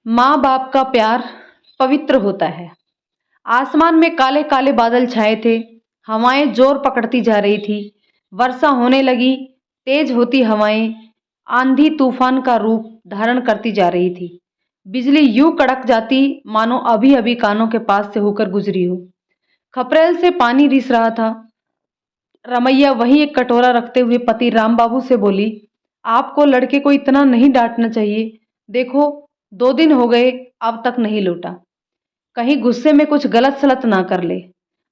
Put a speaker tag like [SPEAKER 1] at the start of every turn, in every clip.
[SPEAKER 1] माँ बाप का प्यार पवित्र होता है। आसमान में काले काले बादल छाए थे। हवाएं जोर पकड़ती जा रही थी। वर्षा होने लगी। तेज होती हवाएं आंधी तूफान का रूप धारण करती जा रही थी। बिजली यूं कड़क जाती मानो अभी अभी कानों के पास से होकर गुजरी हो। खपरेल से पानी रिस रहा था। रमैया वहीं एक कटोरा रखते हुए पति राम बाबू से बोली, आपको लड़के को इतना नहीं डांटना चाहिए। देखो, 2 दिन हो गए अब तक नहीं लौटा। कहीं गुस्से में कुछ गलत सलत ना कर ले।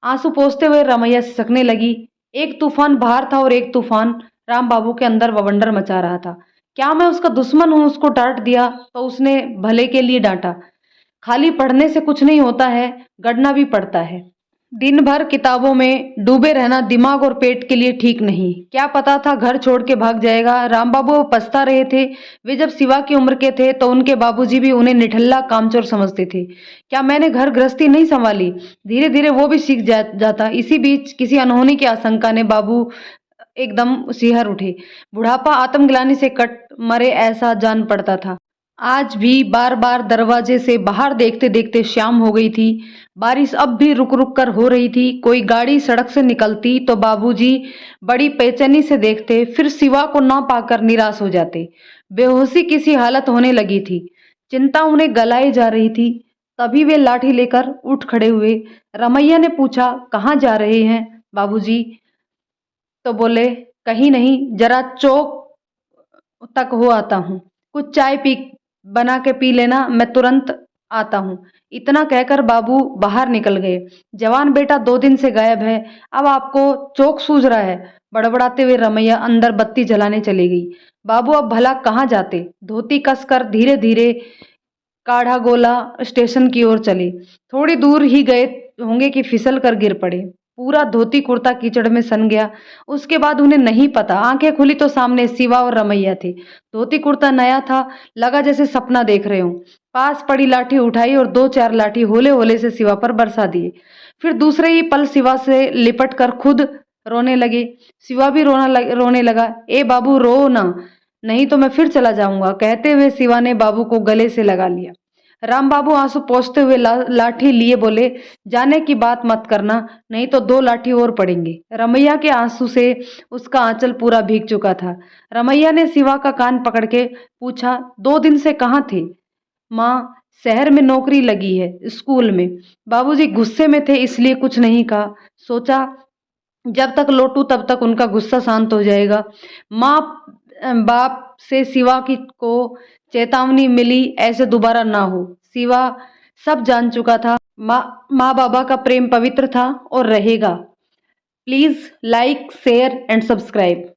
[SPEAKER 1] आंसू पोंछते हुए रमैया सिसकने लगी। एक तूफान बाहर था और एक तूफान राम बाबू के अंदर बवंडर मचा रहा था। क्या मैं उसका दुश्मन हूं? उसको डांट दिया तो उसने भले के लिए डांटा। खाली पढ़ने से कुछ नहीं होता है, गढ़ना भी पड़ता है। दिन भर किताबों में डूबे रहना दिमाग और पेट के लिए ठीक नहीं। क्या पता था घर छोड़ के भाग जाएगा। राम बाबू पछता रहे थे। वे जब शिवा की उम्र के थे तो उनके बाबूजी भी उन्हें निठल्ला कामचोर समझते थे। क्या मैंने घर गृहस्थी नहीं संभाली? धीरे धीरे वो भी सीख जाता। इसी बीच किसी अनहोनी की आशंका ने बाबू एकदम सिहर उठे। बुढ़ापा आत्मग्लानि से कट मरे ऐसा जान पड़ता था। आज भी बार बार दरवाजे से बाहर देखते देखते शाम हो गई थी। बारिश अब भी रुक रुक कर हो रही थी। कोई गाड़ी सड़क से निकलती तो बाबूजी बड़ी बेचैनी से देखते, फिर सिवा को ना पाकर निराश हो जाते। बेहोशी किसी हालत होने लगी थी। चिंता उन्हें गलाई जा रही थी। तभी वे लाठी लेकर उठ खड़े हुए। रमैया ने पूछा, कहाँ जा रहे हैं बाबूजी? तो बोले, कहीं नहीं, जरा चौक तक हो आता हूँ। कुछ चाय पी बना के पी लेना, मैं तुरंत आता हूँ। इतना कहकर बाबू बाहर निकल गए। जवान बेटा 2 दिन से गायब है, अब आपको चौक सूझ रहा है? बड़बड़ाते हुए रमैया अंदर बत्ती जलाने चली गई। बाबू अब भला कहाँ जाते? धोती कसकर धीरे धीरे काढ़ा गोला स्टेशन की ओर चले। थोड़ी दूर ही गए होंगे कि फिसल कर गिर पड़े। पूरा धोती कुर्ता कीचड़ में सन गया। उसके बाद उन्हें नहीं पता, आंखें खुली तो सामने शिवा और रमैया थे। धोती कुर्ता नया था, लगा जैसे सपना देख रहे हो। पास पड़ी लाठी उठाई और 2-4 लाठी होले होले से शिवा पर बरसा दिए। फिर दूसरे ही पल शिवा से लिपट कर खुद रोने लगे। शिवा भी रोने लगा। ए बाबू, रो ना, नहीं तो मैं फिर चला जाऊंगा। कहते हुए शिवा ने बाबू को गले से लगा लिया। राम बाबू आंसू पोंछते हुए लाठी लिए बोले, जाने की बात मत करना, नहीं तो 2 लाठी और पड़ेंगे। रमैया के आंसू से उसका आंचल पूरा भीग चुका था। रमैया ने शिवा का कान पकड़ के पूछा, 2 दिन से कहाँ थे? माँ, शहर में नौकरी लगी है, स्कूल में। बाबूजी गुस्से में थे इसलिए कुछ नहीं कहा। सोचा जब तक लौटूं तब तक उनका गुस्सा शांत हो जाएगा। माँ बाप से शिवा की को चेतावनी मिली, ऐसे दोबारा ना हो। शिवा सब जान चुका था। माँ बाबा का प्रेम पवित्र था और रहेगा। Please like share and subscribe.